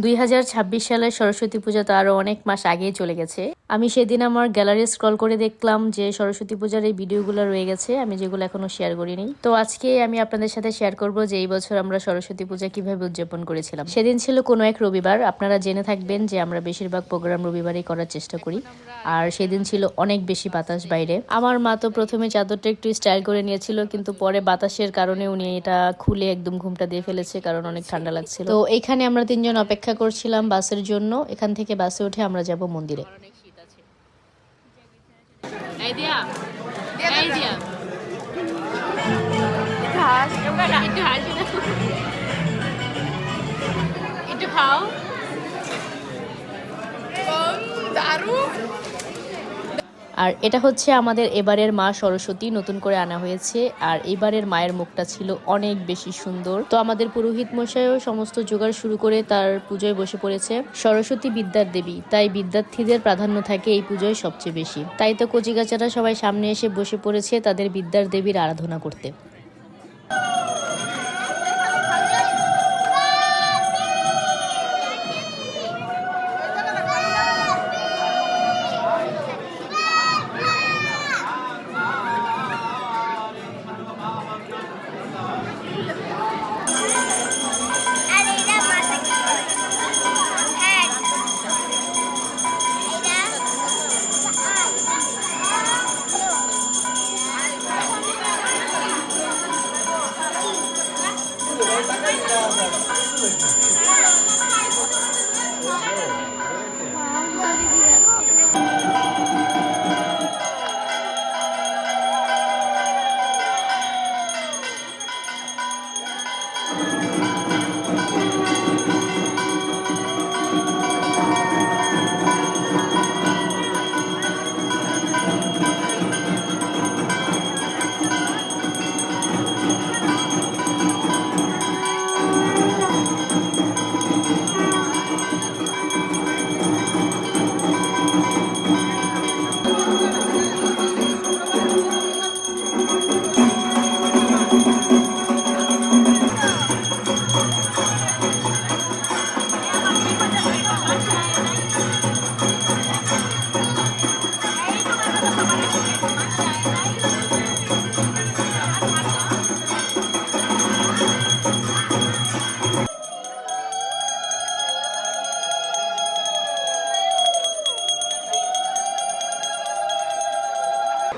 2026 সালের সরস্বতী পূজা তো আরো অনেক মাস আগেই চলে গেছে। আমি সেদিন আমার গ্যালারি স্ক্রল করে দেখলাম যে সরস্বতী পূজার এই ভিডিওগুলো রয়ে গেছে, আমি যেগুলো এখনো শেয়ার করিনি। তো আজকে আমি আপনাদের সাথে শেয়ার করব যে এই বছর আমরা সরস্বতী পূজা কিভাবে উদযাপন করেছিলাম। সেদিন ছিল কোনো এক রবিবার। আপনারা জেনে থাকবেন যে আমরা বেশিরভাগ প্রোগ্রাম রবিবারেই করার চেষ্টা করি, আর সেদিন ছিল অনেক বেশি বাতাস বাইরে। আমার মা তো প্রথমে চাদরটা একটু স্টাইল করে নিয়েছিল, কিন্তু পরে বাতাসের কারণে উনি এটা খুলে একদম ঘুমটা দিয়ে ফেলেছে, কারণ অনেক ঠান্ডা লাগছিল। তো এইখানে আমরা তিনজন অপেক্ষা করছিলাম বাসের জন্য। এখান থেকে বাসে উঠে আমরা যাব মন্দিরে। আর এটা হচ্ছে আমাদের এবারের মা সরস্বতী, নতুন করে আনা হয়েছে। আর এবারের মায়ের মুখটা ছিল অনেক বেশি সুন্দর। তো আমাদের পুরোহিত মশাইও সমস্ত জোগাড় শুরু করে তার পুজোয় বসে পড়েছে। সরস্বতী বিদ্যার দেবী, তাই বিদ্যার্থীদের প্রাধান্য থাকে এই পুজোয় সবচেয়ে বেশি। তাই তো কচিকাচারা সবাই সামনে এসে বসে পড়েছে তাদের বিদ্যার দেবীর আরাধনা করতে।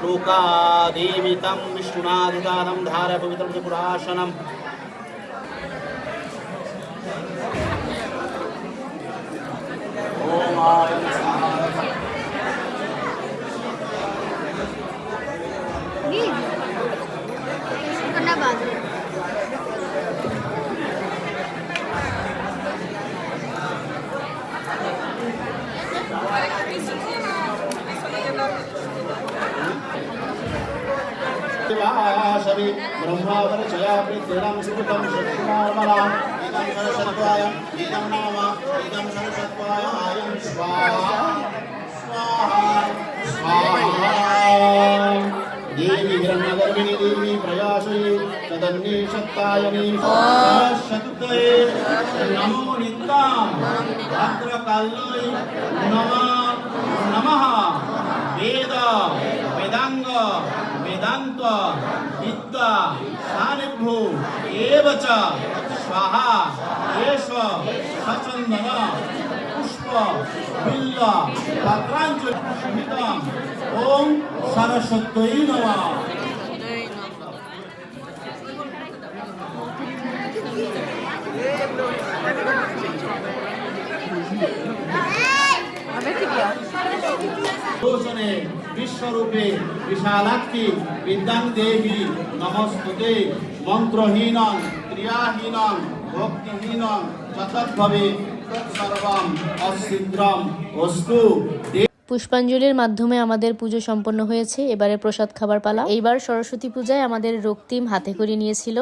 लोकादेवितं विष्णुनादिदानं धारय पवित्रं त्रिपुरासनं शिवाशवि ब्रह्मावरचया प्रीतिरं सुकृतं शक्तिमार्मलां इदं सरस्वत्वाय इदं नाम इदं सरस्वत्वाय आयं स्वाहा स्वाहा स्वाहा देवी हिरण्यगर्भिणी देवी प्रयासये तदन्निशक्तायनि शतुत्तये नमो नित्यां भद्रकाल्यै नमः वेद वेदांग वेदांत विद्या सानिभ्यो एव च स्वाहा एष सचंदन पुष्प बिल्व पत्रांजलि सहितं ओम सरस्वत्यै नमः। विश्वरूपे विशालाक्षी विद्यां देवी नमस्तुते मंत्रहीनं क्रियाहीनं भक्तिहीनं तत्तद्भवे तत्सर्वं अस्सिद्रं अस्तु। পুষ্পাঞ্জলির মাধ্যমে আমাদের পুজো সম্পন্ন হয়েছে। এবারে প্রসাদ খাবার পালা। এইবার সরস্বতী পূজায় আমাদের রক্তিম হাতে করে নিয়েছিল।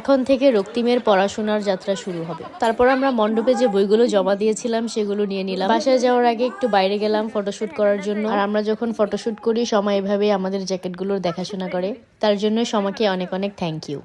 এখন থেকে রক্তিমের পড়াশোনার যাত্রা শুরু হবে। তারপর আমরা মণ্ডপে যে বইগুলো জমা দিয়েছিলাম সেগুলো নিয়ে নিলাম। বাসায় যাওয়ার আগে একটু বাইরে গেলাম ফটোশুট করার জন্য। আর আমরা যখন ফটোশুট করি সময় এভাবে আমাদের জ্যাকেটগুলোর দেখাশোনা করে, তার জন্য সমাকে অনেক অনেক থ্যাংক ইউ।